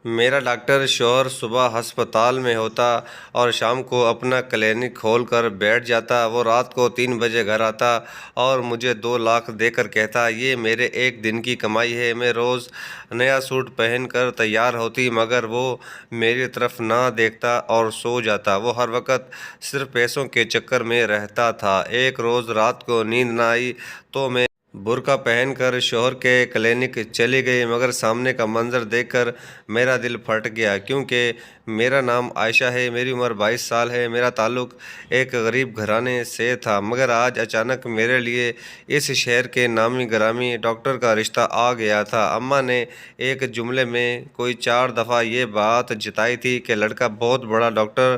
میرا ڈاکٹر شوہر صبح ہسپتال میں ہوتا اور شام کو اپنا کلینک کھول کر بیٹھ جاتا۔ وہ رات کو 3 بجے گھر آتا اور مجھے 2 لاکھ دے کر کہتا، یہ میرے ایک دن کی کمائی ہے۔ میں روز نیا سوٹ پہن کر تیار ہوتی، مگر وہ میری طرف نہ دیکھتا اور سو جاتا۔ وہ ہر وقت صرف پیسوں کے چکر میں رہتا تھا۔ ایک روز رات کو نیند نہ آئی تو میں برقع پہن کر شوہر کے کلینک چلی گئی، مگر سامنے کا منظر دیکھ کر میرا دل پھٹ گیا، کیونکہ میرا نام عائشہ ہے، میری عمر 22 سال ہے، میرا تعلق ایک غریب گھرانے سے تھا، مگر آج اچانک میرے لیے اس شہر کے نامی گرامی ڈاکٹر کا رشتہ آ گیا تھا۔ اماں نے ایک جملے میں کوئی 4 دفعہ یہ بات جتائی تھی کہ لڑکا بہت بڑا ڈاکٹر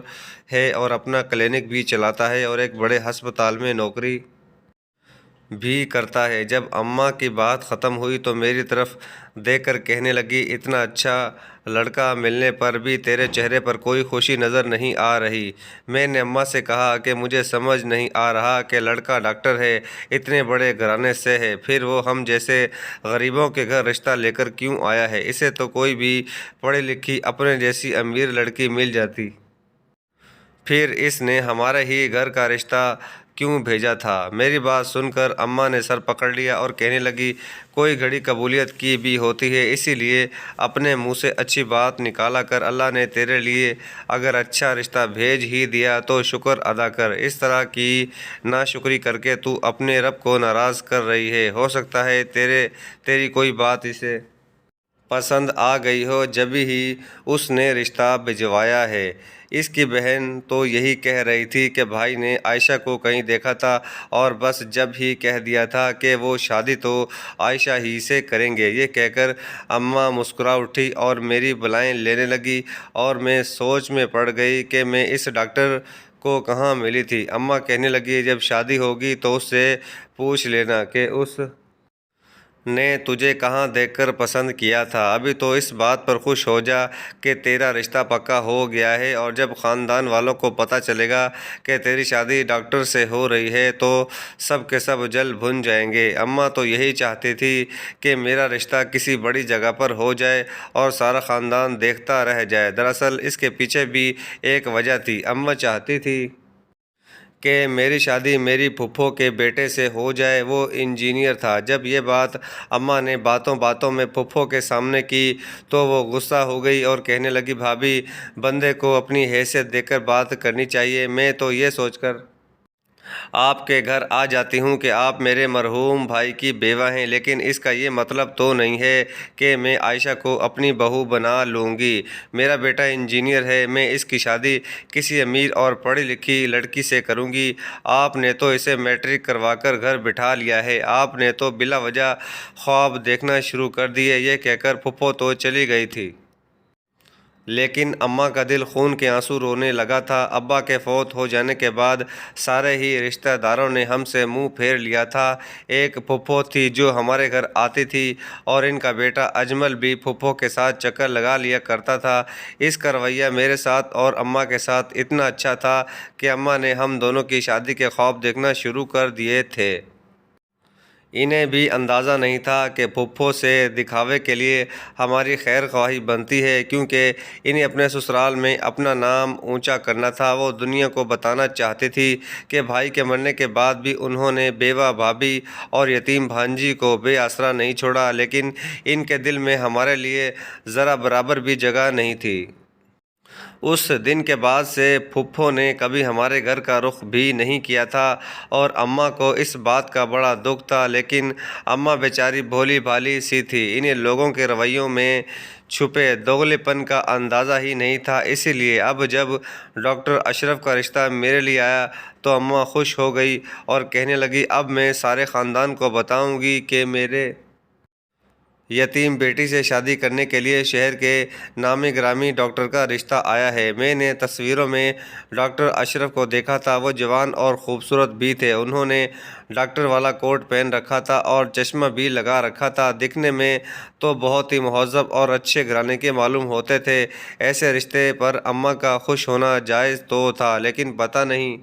ہے اور اپنا کلینک بھی چلاتا ہے اور ایک بڑے ہسپتال میں نوکری بھی کرتا ہے۔ جب اماں کی بات ختم ہوئی تو میری طرف دیکھ کر کہنے لگی، اتنا اچھا لڑکا ملنے پر بھی تیرے چہرے پر کوئی خوشی نظر نہیں آ رہی۔ میں نے اماں سے کہا کہ مجھے سمجھ نہیں آ رہا کہ لڑکا ڈاکٹر ہے، اتنے بڑے گھرانے سے ہے، پھر وہ ہم جیسے غریبوں کے گھر رشتہ لے کر کیوں آیا ہے؟ اسے تو کوئی بھی پڑھی لکھی اپنے جیسی امیر لڑکی مل جاتی، پھر اس نے ہمارے ہی گھر کا رشتہ کیوں بھیجا تھا؟ میری بات سن کر اماں نے سر پکڑ لیا اور کہنے لگی، کوئی گھڑی قبولیت کی بھی ہوتی ہے، اسی لیے اپنے منہ سے اچھی بات نکالا کر۔ اللہ نے تیرے لیے اگر اچھا رشتہ بھیج ہی دیا تو شکر ادا کر۔ اس طرح کی ناشکری کر کے تو اپنے رب کو ناراض کر رہی ہے۔ ہو سکتا ہے تیری کوئی بات اسے پسند آ گئی ہو، جبھی ہی اس نے رشتہ بھجوایا ہے۔ اس کی بہن تو یہی کہہ رہی تھی کہ بھائی نے عائشہ کو کہیں دیکھا تھا اور بس جب ہی کہہ دیا تھا کہ وہ شادی تو عائشہ ہی سے کریں گے۔ یہ کہہ کر اماں مسکرا اٹھی اور میری بلائیں لینے لگی اور میں سوچ میں پڑ گئی کہ میں اس ڈاکٹر کو کہاں ملی تھی۔ اماں کہنے لگی، جب شادی ہوگی تو اس سے پوچھ لینا کہ اس نے تجھے کہاں دیکھ کر پسند کیا تھا۔ ابھی تو اس بات پر خوش ہو جا کہ تیرا رشتہ پکا ہو گیا ہے، اور جب خاندان والوں کو پتہ چلے گا کہ تیری شادی ڈاکٹر سے ہو رہی ہے تو سب کے سب جل بھن جائیں گے۔ اماں تو یہی چاہتی تھی کہ میرا رشتہ کسی بڑی جگہ پر ہو جائے اور سارا خاندان دیکھتا رہ جائے۔ دراصل اس کے پیچھے بھی ایک وجہ تھی۔ اماں چاہتی تھی کہ میری شادی میری پھپھو کے بیٹے سے ہو جائے، وہ انجینئر تھا۔ جب یہ بات اماں نے باتوں باتوں میں پھپھو کے سامنے کی تو وہ غصہ ہو گئی اور کہنے لگی، بھابھی، بندے کو اپنی حیثیت دیکھ کر بات کرنی چاہیے۔ میں تو یہ سوچ کر آپ کے گھر آ جاتی ہوں کہ آپ میرے مرحوم بھائی کی بیوہ ہیں، لیکن اس کا یہ مطلب تو نہیں ہے کہ میں عائشہ کو اپنی بہو بنا لوں گی۔ میرا بیٹا انجینئر ہے، میں اس کی شادی کسی امیر اور پڑھی لکھی لڑکی سے کروں گی۔ آپ نے تو اسے میٹرک کروا کر گھر بٹھا لیا ہے، آپ نے تو بلا وجہ خواب دیکھنا شروع کر دیے۔ یہ کہہ کر پھپھو تو چلی گئی تھی، لیکن اماں کا دل خون کے آنسو رونے لگا تھا۔ ابا کے فوت ہو جانے کے بعد سارے ہی رشتہ داروں نے ہم سے منہ پھیر لیا تھا۔ ایک پھپھو تھی جو ہمارے گھر آتی تھی اور ان کا بیٹا اجمل بھی پھپھو کے ساتھ چکر لگا لیا کرتا تھا۔ اس کا رویہ میرے ساتھ اور اماں کے ساتھ اتنا اچھا تھا کہ اماں نے ہم دونوں کی شادی کے خواب دیکھنا شروع کر دیے تھے۔ انہیں بھی اندازہ نہیں تھا کہ پھپھو سے دکھاوے کے لیے ہماری خیر خواہی بنتی ہے، کیونکہ انہیں اپنے سسرال میں اپنا نام اونچا کرنا تھا۔ وہ دنیا کو بتانا چاہتی تھی کہ بھائی کے مرنے کے بعد بھی انہوں نے بیوہ بھابھی اور یتیم بھانجی کو بے آسرا نہیں چھوڑا، لیکن ان کے دل میں ہمارے لیے ذرا برابر بھی جگہ نہیں تھی۔ اس دن کے بعد سے پھپھو نے کبھی ہمارے گھر کا رخ بھی نہیں کیا تھا اور اماں کو اس بات کا بڑا دکھ تھا، لیکن اماں بیچاری بھولی بھالی سی تھی، انہیں لوگوں کے رویوں میں چھپے دوغلے پن کا اندازہ ہی نہیں تھا۔ اسی لیے اب جب ڈاکٹر اشرف کا رشتہ میرے لیے آیا تو اماں خوش ہو گئی اور کہنے لگی، اب میں سارے خاندان کو بتاؤں گی کہ میرے یتیم بیٹی سے شادی کرنے کے لیے شہر کے نامی گرامی ڈاکٹر کا رشتہ آیا ہے۔ میں نے تصویروں میں ڈاکٹر اشرف کو دیکھا تھا، وہ جوان اور خوبصورت بھی تھے۔ انہوں نے ڈاکٹر والا کوٹ پہن رکھا تھا اور چشمہ بھی لگا رکھا تھا، دکھنے میں تو بہت ہی مہذب اور اچھے گھرانے کے معلوم ہوتے تھے۔ ایسے رشتے پر اماں کا خوش ہونا جائز تو تھا، لیکن پتہ نہیں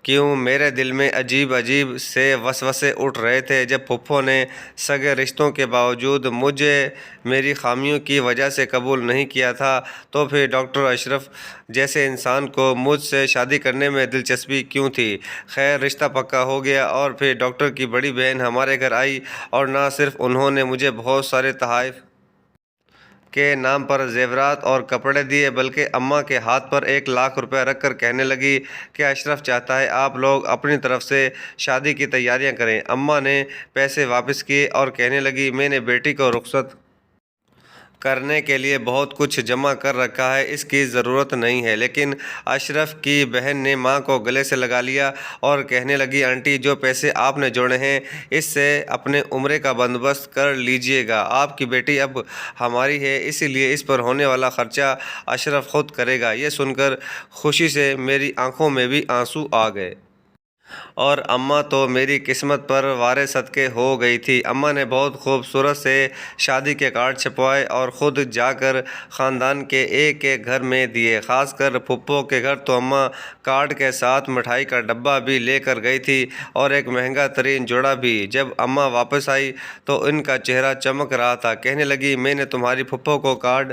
کیوں میرے دل میں عجیب عجیب سے وسوسے اٹھ رہے تھے۔ جب پھپھو نے سگے رشتوں کے باوجود مجھے میری خامیوں کی وجہ سے قبول نہیں کیا تھا، تو پھر ڈاکٹر اشرف جیسے انسان کو مجھ سے شادی کرنے میں دلچسپی کیوں تھی؟ خیر، رشتہ پکا ہو گیا اور پھر ڈاکٹر کی بڑی بہن ہمارے گھر آئی، اور نہ صرف انہوں نے مجھے بہت سارے تحائف کے نام پر زیورات اور کپڑے دیے، بلکہ اماں کے ہاتھ پر 1,00,000 روپے رکھ کر کہنے لگی کہ اشرف چاہتا ہے آپ لوگ اپنی طرف سے شادی کی تیاریاں کریں۔ اماں نے پیسے واپس کیے اور کہنے لگی میں نے بیٹی کو رخصت کرنے کے لیے بہت کچھ جمع کر رکھا ہے، اس کی ضرورت نہیں ہے۔ لیکن اشرف کی بہن نے ماں کو گلے سے لگا لیا اور کہنے لگی آنٹی، جو پیسے آپ نے جوڑے ہیں اس سے اپنے عمرے کا بندوبست کر لیجئے گا۔ آپ کی بیٹی اب ہماری ہے، اسی لیے اس پر ہونے والا خرچہ اشرف خود کرے گا۔ یہ سن کر خوشی سے میری آنکھوں میں بھی آنسو آ گئے۔ اور اماں تو میری قسمت پر وارے صدقے ہو گئی تھی۔ اماں نے بہت خوبصورت سے شادی کے کارڈ چھپوائے اور خود جا کر خاندان کے ایک ایک گھر میں دیے۔ خاص کر پھپھو کے گھر تو اماں کارڈ کے ساتھ مٹھائی کا ڈبہ بھی لے کر گئی تھی اور ایک مہنگا ترین جوڑا بھی۔ جب اماں واپس آئی تو ان کا چہرہ چمک رہا تھا۔ کہنے لگی میں نے تمہاری پھپھو کو کارڈ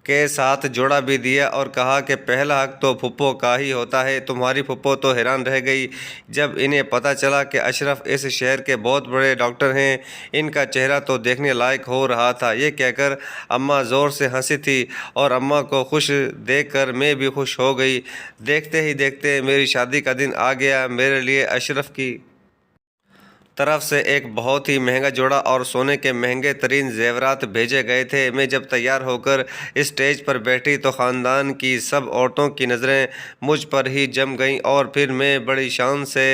کے ساتھ جوڑا بھی دیا اور کہا کہ پہلا حق تو پھپھو کا ہی ہوتا ہے۔ تمہاری پھپھو تو حیران رہ گئی جب انہیں پتہ چلا کہ اشرف اس شہر کے بہت بڑے ڈاکٹر ہیں۔ ان کا چہرہ تو دیکھنے لائق ہو رہا تھا۔ یہ کہہ کر اماں زور سے ہنسی تھی اور اماں کو خوش دیکھ کر میں بھی خوش ہو گئی۔ دیکھتے ہی دیکھتے میری شادی کا دن آ گیا۔ میرے لیے اشرف کی طرف سے ایک بہت ہی مہنگا جوڑا اور سونے کے مہنگے ترین زیورات بھیجے گئے تھے۔ میں جب تیار ہو کر اسٹیج پر بیٹھی تو خاندان کی سب عورتوں کی نظریں مجھ پر ہی جم گئیں، اور پھر میں بڑی شان سے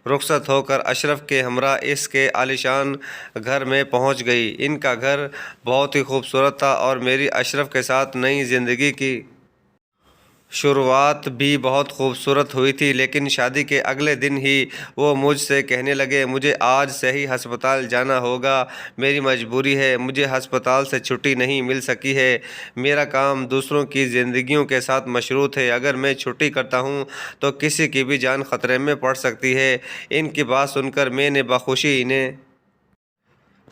رخصت ہو کر اشرف کے ہمراہ اس کے عالیشان گھر میں پہنچ گئی۔ ان کا گھر بہت ہی خوبصورت تھا اور میری اشرف کے ساتھ نئی زندگی کی شروعات بھی بہت خوبصورت ہوئی تھی۔ لیکن شادی کے اگلے دن ہی وہ مجھ سے کہنے لگے مجھے آج سے ہی ہسپتال جانا ہوگا، میری مجبوری ہے، مجھے ہسپتال سے چھٹی نہیں مل سکی ہے، میرا کام دوسروں کی زندگیوں کے ساتھ مشروط ہے، اگر میں چھٹی کرتا ہوں تو کسی کی بھی جان خطرے میں پڑ سکتی ہے۔ ان کی بات سن کر میں نے بخوشی انہیں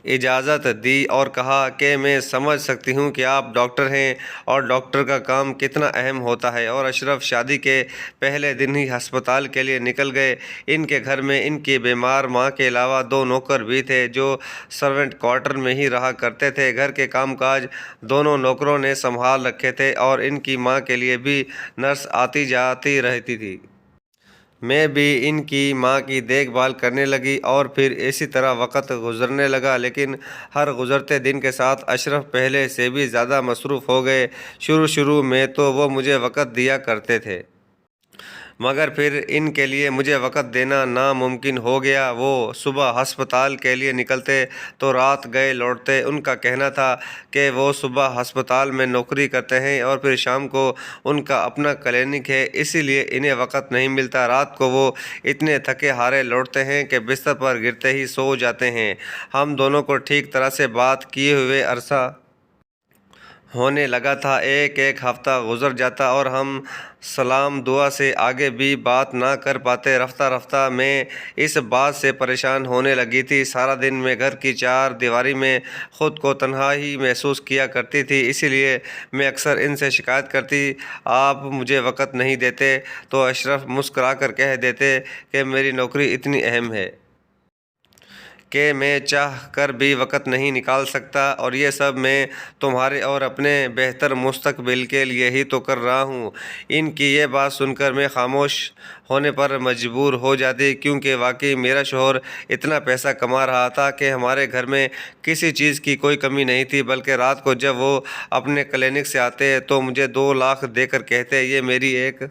اجازت دی اور کہا کہ میں سمجھ سکتی ہوں کہ آپ ڈاکٹر ہیں اور ڈاکٹر کا کام کتنا اہم ہوتا ہے۔ اور اشرف شادی کے پہلے دن ہی ہسپتال کے لیے نکل گئے۔ ان کے گھر میں ان کی بیمار ماں کے علاوہ 2 نوکر بھی تھے جو سرونٹ کوارٹر میں ہی رہا کرتے تھے۔ گھر کے کام کاج دونوں نوکروں نے سنبھال رکھے تھے اور ان کی ماں کے لیے بھی نرس آتی جاتی رہتی تھی۔ میں بھی ان کی ماں کی دیکھ بھال کرنے لگی اور پھر اسی طرح وقت گزرنے لگا۔ لیکن ہر گزرتے دن کے ساتھ اشرف پہلے سے بھی زیادہ مصروف ہو گئے۔ شروع میں تو وہ مجھے وقت دیا کرتے تھے، مگر پھر ان کے لیے مجھے وقت دینا ناممکن ہو گیا۔ وہ صبح ہسپتال کے لیے نکلتے تو رات گئے لوٹتے۔ ان کا کہنا تھا کہ وہ صبح ہسپتال میں نوکری کرتے ہیں اور پھر شام کو ان کا اپنا کلینک ہے، اسی لیے انہیں وقت نہیں ملتا۔ رات کو وہ اتنے تھکے ہارے لوٹتے ہیں کہ بستر پر گرتے ہی سو جاتے ہیں۔ ہم دونوں کو ٹھیک طرح سے بات کیے ہوئے عرصہ ہونے لگا تھا۔ ایک ایک ہفتہ گزر جاتا اور ہم سلام دعا سے آگے بھی بات نہ کر پاتے۔ رفتہ رفتہ میں اس بات سے پریشان ہونے لگی تھی۔ سارا دن میں گھر کی 4 دیواری میں خود کو تنہا ہی محسوس کیا کرتی تھی، اسی لیے میں اکثر ان سے شکایت کرتی آپ مجھے وقت نہیں دیتے، تو اشرف مسکرا کر کہہ دیتے کہ میری نوکری اتنی اہم ہے کہ میں چاہ کر بھی وقت نہیں نکال سکتا، اور یہ سب میں تمہارے اور اپنے بہتر مستقبل کے لیے ہی تو کر رہا ہوں۔ ان کی یہ بات سن کر میں خاموش ہونے پر مجبور ہو جاتی، کیونکہ واقعی میرا شوہر اتنا پیسہ کما رہا تھا کہ ہمارے گھر میں کسی چیز کی کوئی کمی نہیں تھی، بلکہ رات کو جب وہ اپنے کلینک سے آتے تو مجھے 2,00,000 دے کر کہتے یہ میری ایک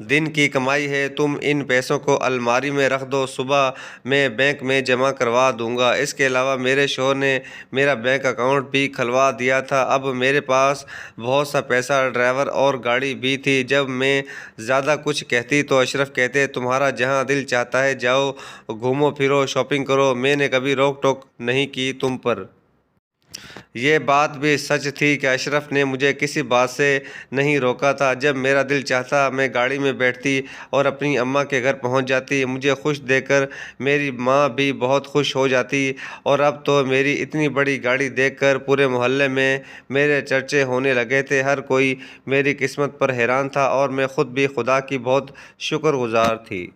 دن کی کمائی ہے، تم ان پیسوں کو الماری میں رکھ دو، صبح میں بینک میں جمع کروا دوں گا۔ اس کے علاوہ میرے شوہر نے میرا بینک اکاؤنٹ بھی کھلوا دیا تھا۔ اب میرے پاس بہت سا پیسہ، ڈرائیور اور گاڑی بھی تھی۔ جب میں زیادہ کچھ کہتی تو اشرف کہتے تمہارا جہاں دل چاہتا ہے جاؤ، گھومو پھرو، شاپنگ کرو، میں نے کبھی روک ٹوک نہیں کی تم پر۔ یہ بات بھی سچ تھی کہ اشرف نے مجھے کسی بات سے نہیں روکا تھا۔ جب میرا دل چاہتا میں گاڑی میں بیٹھتی اور اپنی اماں کے گھر پہنچ جاتی۔ مجھے خوش دیکھ کر میری ماں بھی بہت خوش ہو جاتی، اور اب تو میری اتنی بڑی گاڑی دیکھ کر پورے محلے میں میرے چرچے ہونے لگے تھے۔ ہر کوئی میری قسمت پر حیران تھا، اور میں خود بھی خدا کی بہت شکر گزار تھی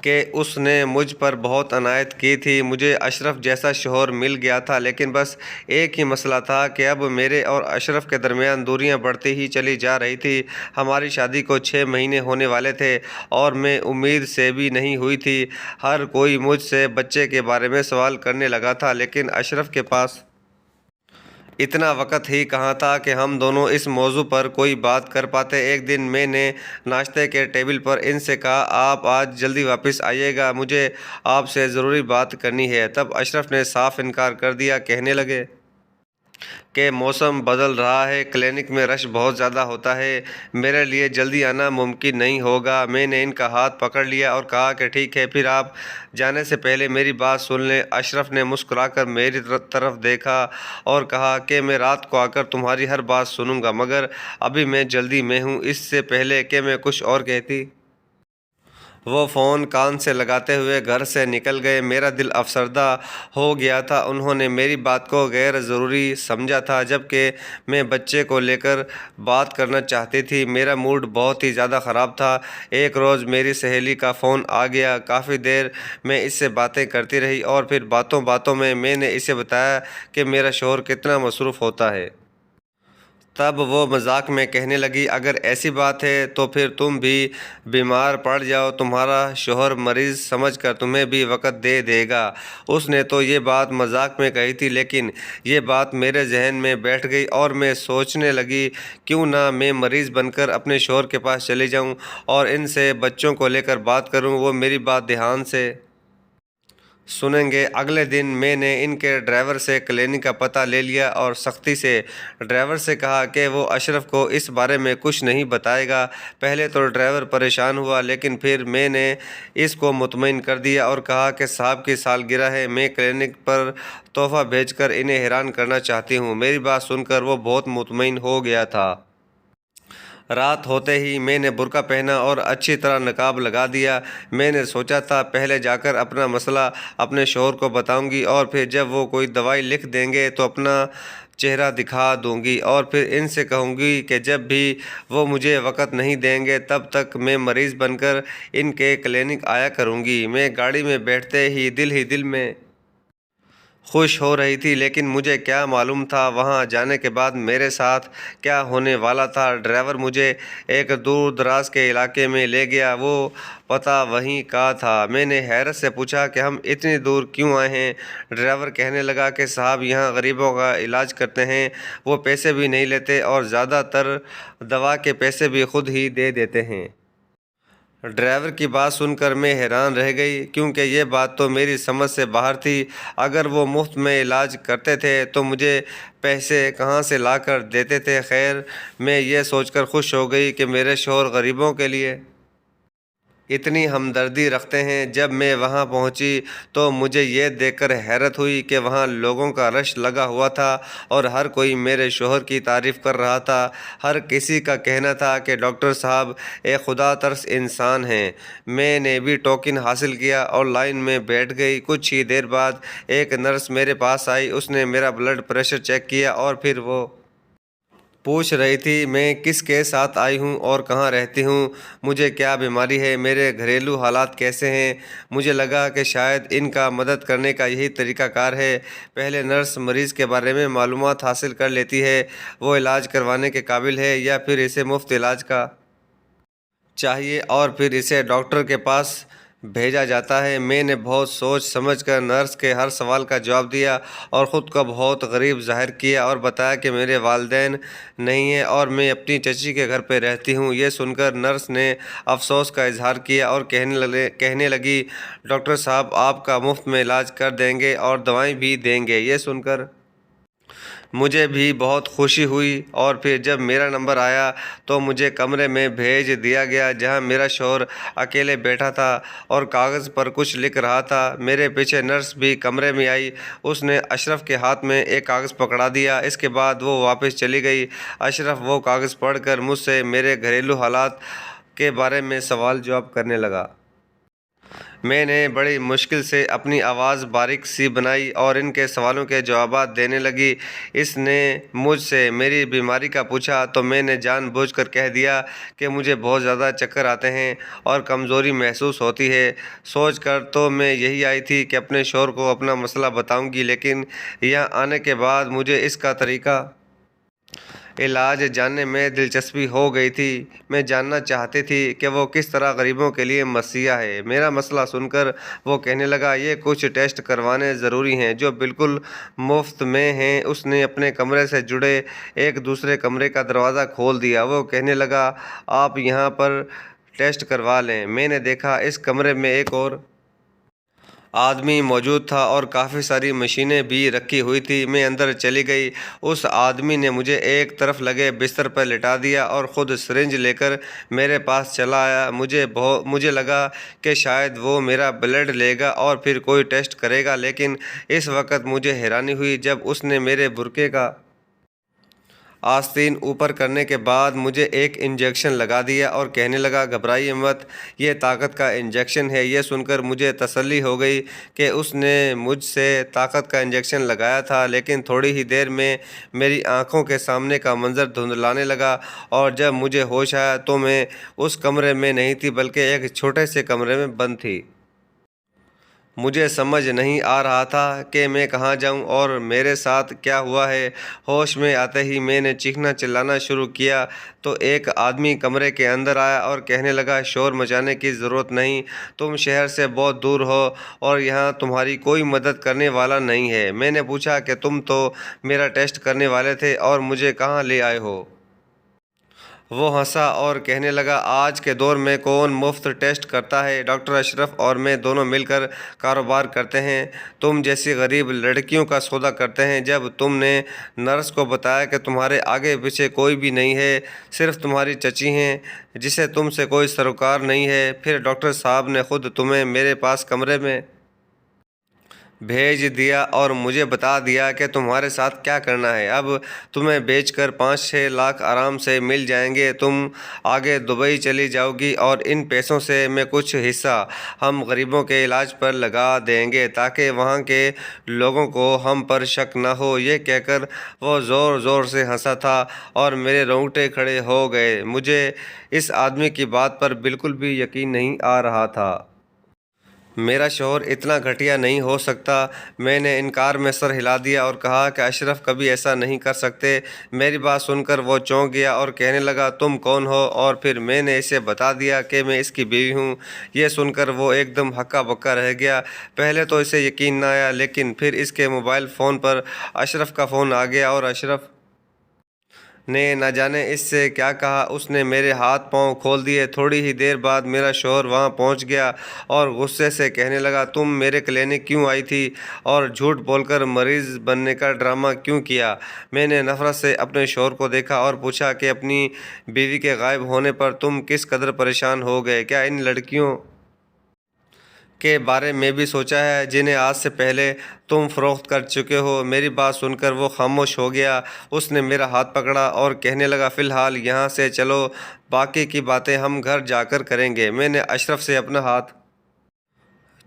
کہ اس نے مجھ پر بہت عنایت کی تھی۔ مجھے اشرف جیسا شوہر مل گیا تھا، لیکن بس ایک ہی مسئلہ تھا کہ اب میرے اور اشرف کے درمیان دوریاں بڑھتی ہی چلی جا رہی تھی۔ ہماری شادی کو 6 مہینے ہونے والے تھے، اور میں امید سے بھی نہیں ہوئی تھی۔ ہر کوئی مجھ سے بچے کے بارے میں سوال کرنے لگا تھا، لیکن اشرف کے پاس اتنا وقت ہی کہاں تھا کہ ہم دونوں اس موضوع پر کوئی بات کر پاتے۔ ایک دن میں نے ناشتے کے ٹیبل پر ان سے کہا، آپ آج جلدی واپس آئیے گا، مجھے آپ سے ضروری بات کرنی ہے۔ تب اشرف نے صاف انکار کر دیا، کہنے لگے کہ موسم بدل رہا ہے، کلینک میں رش بہت زیادہ ہوتا ہے، میرے لیے جلدی آنا ممکن نہیں ہوگا۔ میں نے ان کا ہاتھ پکڑ لیا اور کہا کہ ٹھیک ہے، پھر آپ جانے سے پہلے میری بات سن لیں۔ اشرف نے مسکرا کر میری طرف دیکھا اور کہا کہ میں رات کو آ کر تمہاری ہر بات سنوں گا، مگر ابھی میں جلدی میں ہوں۔ اس سے پہلے کہ میں کچھ اور کہتی، وہ فون کان سے لگاتے ہوئے گھر سے نکل گئے۔ میرا دل افسردہ ہو گیا تھا۔ انہوں نے میری بات کو غیر ضروری سمجھا تھا، جبکہ میں بچے کو لے کر بات کرنا چاہتی تھی۔ میرا موڈ بہت ہی زیادہ خراب تھا۔ ایک روز میری سہیلی کا فون آ گیا۔ کافی دیر میں اس سے باتیں کرتی رہی، اور پھر باتوں باتوں میں نے اسے بتایا کہ میرا شوہر کتنا مصروف ہوتا ہے۔ تب وہ مذاق میں کہنے لگی، اگر ایسی بات ہے تو پھر تم بھی بیمار پڑ جاؤ، تمہارا شوہر مریض سمجھ کر تمہیں بھی وقت دے دے گا۔ اس نے تو یہ بات مذاق میں کہی تھی، لیکن یہ بات میرے ذہن میں بیٹھ گئی، اور میں سوچنے لگی کیوں نہ میں مریض بن کر اپنے شوہر کے پاس چلی جاؤں اور ان سے بچوں کو لے کر بات کروں، وہ میری بات دھیان سے سنیں گے۔ اگلے دن میں نے ان کے ڈرائیور سے کلینک کا پتہ لے لیا اور سختی سے ڈرائیور سے کہا کہ وہ اشرف کو اس بارے میں کچھ نہیں بتائے گا۔ پہلے تو ڈرائیور پریشان ہوا، لیکن پھر میں نے اس کو مطمئن کر دیا اور کہا کہ صاحب کی سالگرہ ہے، میں کلینک پر تحفہ بھیج کر انہیں حیران کرنا چاہتی ہوں۔ میری بات سن کر وہ بہت مطمئن ہو گیا تھا۔ رات ہوتے ہی میں نے برقع پہنا اور اچھی طرح نقاب لگا دیا۔ میں نے سوچا تھا پہلے جا کر اپنا مسئلہ اپنے شوہر کو بتاؤں گی، اور پھر جب وہ کوئی دوائی لکھ دیں گے تو اپنا چہرہ دکھا دوں گی، اور پھر ان سے کہوں گی کہ جب بھی وہ مجھے وقت نہیں دیں گے تب تک میں مریض بن کر ان کے کلینک آیا کروں گی۔ میں گاڑی میں بیٹھتے ہی دل میں خوش ہو رہی تھی، لیکن مجھے کیا معلوم تھا وہاں جانے کے بعد میرے ساتھ کیا ہونے والا تھا۔ ڈرائیور مجھے ایک دور دراز کے علاقے میں لے گیا، وہ پتہ وہیں کا تھا۔ میں نے حیرت سے پوچھا کہ ہم اتنی دور کیوں آئے ہیں؟ ڈرائیور کہنے لگا کہ صاحب یہاں غریبوں کا علاج کرتے ہیں، وہ پیسے بھی نہیں لیتے، اور زیادہ تر دوا کے پیسے بھی خود ہی دے دیتے ہیں۔ ڈرائیور کی بات سن کر میں حیران رہ گئی، کیونکہ یہ بات تو میری سمجھ سے باہر تھی۔ اگر وہ مفت میں علاج کرتے تھے تو مجھے پیسے کہاں سے لا کر دیتے تھے؟ خیر، میں یہ سوچ کر خوش ہو گئی کہ میرے شوہر غریبوں کے لیے اتنی ہمدردی رکھتے ہیں۔ جب میں وہاں پہنچی تو مجھے یہ دیکھ کر حیرت ہوئی کہ وہاں لوگوں کا رش لگا ہوا تھا، اور ہر کوئی میرے شوہر کی تعریف کر رہا تھا۔ ہر کسی کا کہنا تھا کہ ڈاکٹر صاحب ایک خدا ترس انسان ہیں۔ میں نے بھی ٹوکن حاصل کیا اور لائن میں بیٹھ گئی۔ کچھ ہی دیر بعد ایک نرس میرے پاس آئی۔ اس نے میرا بلڈ پریشر چیک کیا، اور پھر وہ پوچھ رہی تھی میں کس کے ساتھ آئی ہوں اور کہاں رہتی ہوں، مجھے کیا بیماری ہے، میرے گھریلو حالات کیسے ہیں۔ مجھے لگا کہ شاید ان کا مدد کرنے کا یہی طریقہ کار ہے۔ پہلے نرس مریض کے بارے میں معلومات حاصل کر لیتی ہے، وہ علاج کروانے کے قابل ہے یا پھر اسے مفت علاج کا چاہیے، اور پھر اسے ڈاکٹر کے پاس بھیجا جاتا ہے۔ میں نے بہت سوچ سمجھ کر نرس کے ہر سوال کا جواب دیا، اور خود کو بہت غریب ظاہر کیا، اور بتایا کہ میرے والدین نہیں ہیں اور میں اپنی چچی کے گھر پہ رہتی ہوں۔ یہ سن کر نرس نے افسوس کا اظہار کیا اور کہنے لگی، ڈاکٹر صاحب آپ کا مفت میں علاج کر دیں گے اور دوائیں بھی دیں گے۔ یہ سن کر مجھے بھی بہت خوشی ہوئی اور پھر جب میرا نمبر آیا تو مجھے کمرے میں بھیج دیا گیا جہاں میرا شوہر اکیلے بیٹھا تھا اور کاغذ پر کچھ لکھ رہا تھا۔ میرے پیچھے نرس بھی کمرے میں آئی۔ اس نے اشرف کے ہاتھ میں ایک کاغذ پکڑا دیا۔ اس کے بعد وہ واپس چلی گئی۔ اشرف وہ کاغذ پڑھ کر مجھ سے میرے گھریلو حالات کے بارے میں سوال جواب کرنے لگا۔ میں نے بڑی مشکل سے اپنی آواز باریک سی بنائی اور ان کے سوالوں کے جوابات دینے لگی۔ اس نے مجھ سے میری بیماری کا پوچھا تو میں نے جان بوجھ کر کہہ دیا کہ مجھے بہت زیادہ چکر آتے ہیں اور کمزوری محسوس ہوتی ہے۔ سوچ کر تو میں یہی آئی تھی کہ اپنے شوہر کو اپنا مسئلہ بتاؤں گی، لیکن یہاں آنے کے بعد مجھے اس کا طریقہ علاج جاننے میں دلچسپی ہو گئی تھی۔ میں جاننا چاہتی تھی کہ وہ کس طرح غریبوں کے لیے مسیحا ہے۔ میرا مسئلہ سن کر وہ کہنے لگا، یہ کچھ ٹیسٹ کروانے ضروری ہیں جو بالکل مفت میں ہیں۔ اس نے اپنے کمرے سے جڑے ایک دوسرے کمرے کا دروازہ کھول دیا۔ وہ کہنے لگا، آپ یہاں پر ٹیسٹ کروا لیں۔ میں نے دیکھا اس کمرے میں ایک اور آدمی موجود تھا اور کافی ساری مشینیں بھی رکھی ہوئی تھی۔ میں اندر چلی گئی۔ اس آدمی نے مجھے ایک طرف لگے بستر پر لٹا دیا اور خود سرنج لے کر میرے پاس چلا آیا۔ مجھے لگا کہ شاید وہ میرا بلڈ لے گا اور پھر کوئی ٹیسٹ کرے گا، لیکن اس وقت مجھے حیرانی ہوئی جب اس نے میرے برقعے کا آستین اوپر کرنے کے بعد مجھے ایک انجیکشن لگا دیا اور کہنے لگا، گھبرائیے مت، یہ طاقت کا انجیکشن ہے۔ یہ سن کر مجھے تسلی ہو گئی کہ اس نے مجھ سے طاقت کا انجیکشن لگایا تھا، لیکن تھوڑی ہی دیر میں میری آنکھوں کے سامنے کا منظر دھندلانے لگا اور جب مجھے ہوش آیا تو میں اس کمرے میں نہیں تھی بلکہ ایک چھوٹے سے کمرے میں بند تھی۔ مجھے سمجھ نہیں آ رہا تھا کہ میں کہاں جاؤں اور میرے ساتھ کیا ہوا ہے۔ ہوش میں آتے ہی میں نے چیخنا چلانا شروع کیا تو ایک آدمی کمرے کے اندر آیا اور کہنے لگا، شور مچانے کی ضرورت نہیں، تم شہر سے بہت دور ہو اور یہاں تمہاری کوئی مدد کرنے والا نہیں ہے۔ میں نے پوچھا کہ تم تو میرا ٹیسٹ کرنے والے تھے اور مجھے کہاں لے آئے ہو؟ وہ ہنسا اور کہنے لگا، آج کے دور میں کون مفت ٹیسٹ کرتا ہے؟ ڈاکٹر اشرف اور میں دونوں مل کر کاروبار کرتے ہیں، تم جیسی غریب لڑکیوں کا سودا کرتے ہیں۔ جب تم نے نرس کو بتایا کہ تمہارے آگے پیچھے کوئی بھی نہیں ہے، صرف تمہاری چچی ہیں جسے تم سے کوئی سروکار نہیں ہے، پھر ڈاکٹر صاحب نے خود تمہیں میرے پاس کمرے میں بھیج دیا اور مجھے بتا دیا کہ تمہارے ساتھ کیا کرنا ہے۔ اب تمہیں بیچ کر 5-6 لاکھ آرام سے مل جائیں گے۔ تم آگے دبئی چلی جاؤ گی اور ان پیسوں سے میں کچھ حصہ ہم غریبوں کے علاج پر لگا دیں گے تاکہ وہاں کے لوگوں کو ہم پر شک نہ ہو۔ یہ کہہ کر وہ زور زور سے ہنسا تھا اور میرے رونگٹے کھڑے ہو گئے۔ مجھے اس آدمی کی بات پر بالکل بھی یقین نہیں آ رہا تھا۔ میرا شوہر اتنا گھٹیا نہیں ہو سکتا۔ میں نے انکار میں سر ہلا دیا اور کہا کہ اشرف کبھی ایسا نہیں کر سکتے۔ میری بات سن کر وہ چونک گیا اور کہنے لگا، تم کون ہو؟ اور پھر میں نے اسے بتا دیا کہ میں اس کی بیوی ہوں۔ یہ سن کر وہ ایک دم ہکا بکا رہ گیا۔ پہلے تو اسے یقین نہ آیا، لیکن پھر اس کے موبائل فون پر اشرف کا فون آ گیا اور اشرف نے نہ جانے اس سے کیا کہا۔ اس نے میرے ہاتھ پاؤں کھول دیے۔ تھوڑی ہی دیر بعد میرا شوہر وہاں پہنچ گیا اور غصے سے کہنے لگا، تم میرے کلینک کیوں آئی تھی اور جھوٹ بول کر مریض بننے کا ڈرامہ کیوں کیا؟ میں نے نفرت سے اپنے شوہر کو دیکھا اور پوچھا کہ اپنی بیوی کے غائب ہونے پر تم کس قدر پریشان ہو گئے؟ کیا ان لڑکیوں کے بارے میں بھی سوچا ہے جنہیں آج سے پہلے تم فروخت کر چکے ہو؟ میری بات سن کر وہ خاموش ہو گیا۔ اس نے میرا ہاتھ پکڑا اور کہنے لگا، فی الحال یہاں سے چلو، باقی کی باتیں ہم گھر جا کر کریں گے۔ میں نے اشرف سے اپنا ہاتھ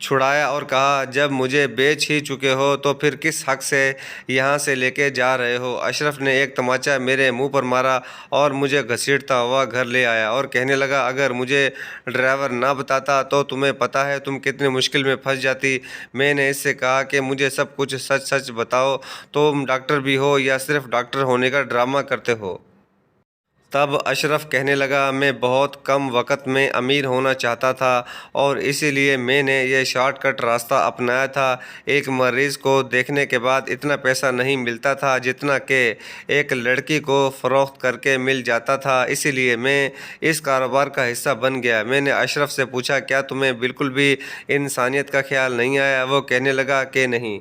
چھڑایا اور کہا، جب مجھے بیچ ہی چکے ہو تو پھر کس حق سے یہاں سے لے کے جا رہے ہو؟ اشرف نے ایک تماچا میرے منہ پر مارا اور مجھے گھسیٹتا ہوا گھر لے آیا اور کہنے لگا، اگر مجھے ڈرائیور نہ بتاتا تو تمہیں پتہ ہے تم کتنی مشکل میں پھنس جاتی۔ میں نے اس سے کہا کہ مجھے سب کچھ سچ سچ بتاؤ، تم ڈاکٹر بھی ہو یا صرف ڈاکٹر ہونے کا ڈرامہ کرتے ہو؟ تب اشرف کہنے لگا، میں بہت کم وقت میں امیر ہونا چاہتا تھا اور اسی لیے میں نے یہ شارٹ کٹ راستہ اپنایا تھا۔ ایک مریض کو دیکھنے کے بعد اتنا پیسہ نہیں ملتا تھا جتنا کہ ایک لڑکی کو فروخت کر کے مل جاتا تھا، اسی لیے میں اس کاروبار کا حصہ بن گیا۔ میں نے اشرف سے پوچھا، کیا تمہیں بالکل بھی انسانیت کا خیال نہیں آیا؟ وہ کہنے لگا کہ نہیں،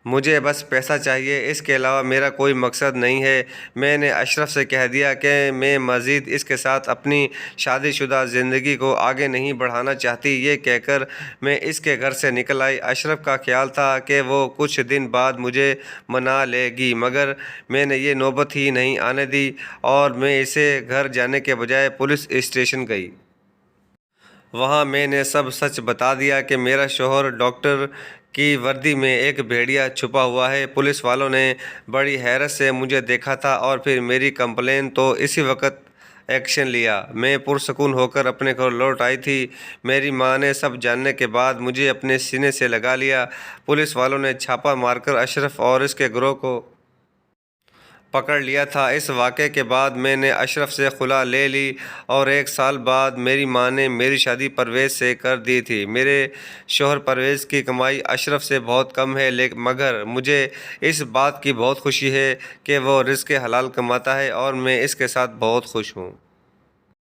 مجھے بس پیسہ چاہیے، اس کے علاوہ میرا کوئی مقصد نہیں ہے۔ میں نے اشرف سے کہہ دیا کہ میں مزید اس کے ساتھ اپنی شادی شدہ زندگی کو آگے نہیں بڑھانا چاہتی۔ یہ کہہ کر میں اس کے گھر سے نکل آئی۔ اشرف کا خیال تھا کہ وہ کچھ دن بعد مجھے منا لے گی، مگر میں نے یہ نوبت ہی نہیں آنے دی اور میں اسے گھر جانے کے بجائے پولیس اسٹیشن گئی۔ وہاں میں نے سب سچ بتا دیا کہ میرا شوہر ڈاکٹر کی وردی میں ایک بھیڑیا چھپا ہوا ہے۔ پولیس والوں نے بڑی حیرت سے مجھے دیکھا تھا اور پھر میری کمپلین تو اسی وقت ایکشن لیا۔ میں پرسکون ہو کر اپنے گھر لوٹ آئی تھی۔ میری ماں نے سب جاننے کے بعد مجھے اپنے سینے سے لگا لیا۔ پولیس والوں نے چھاپا مار کر اشرف اور اس کے گروہ کو پکڑ لیا تھا۔ اس واقعے کے بعد میں نے اشرف سے خلا لے لی اور 1 سال بعد میری ماں نے میری شادی پرویز سے کر دی تھی۔ میرے شوہر پرویز کی کمائی اشرف سے بہت کم ہے، مگر مجھے اس بات کی بہت خوشی ہے کہ وہ رزق حلال کماتا ہے اور میں اس کے ساتھ بہت خوش ہوں۔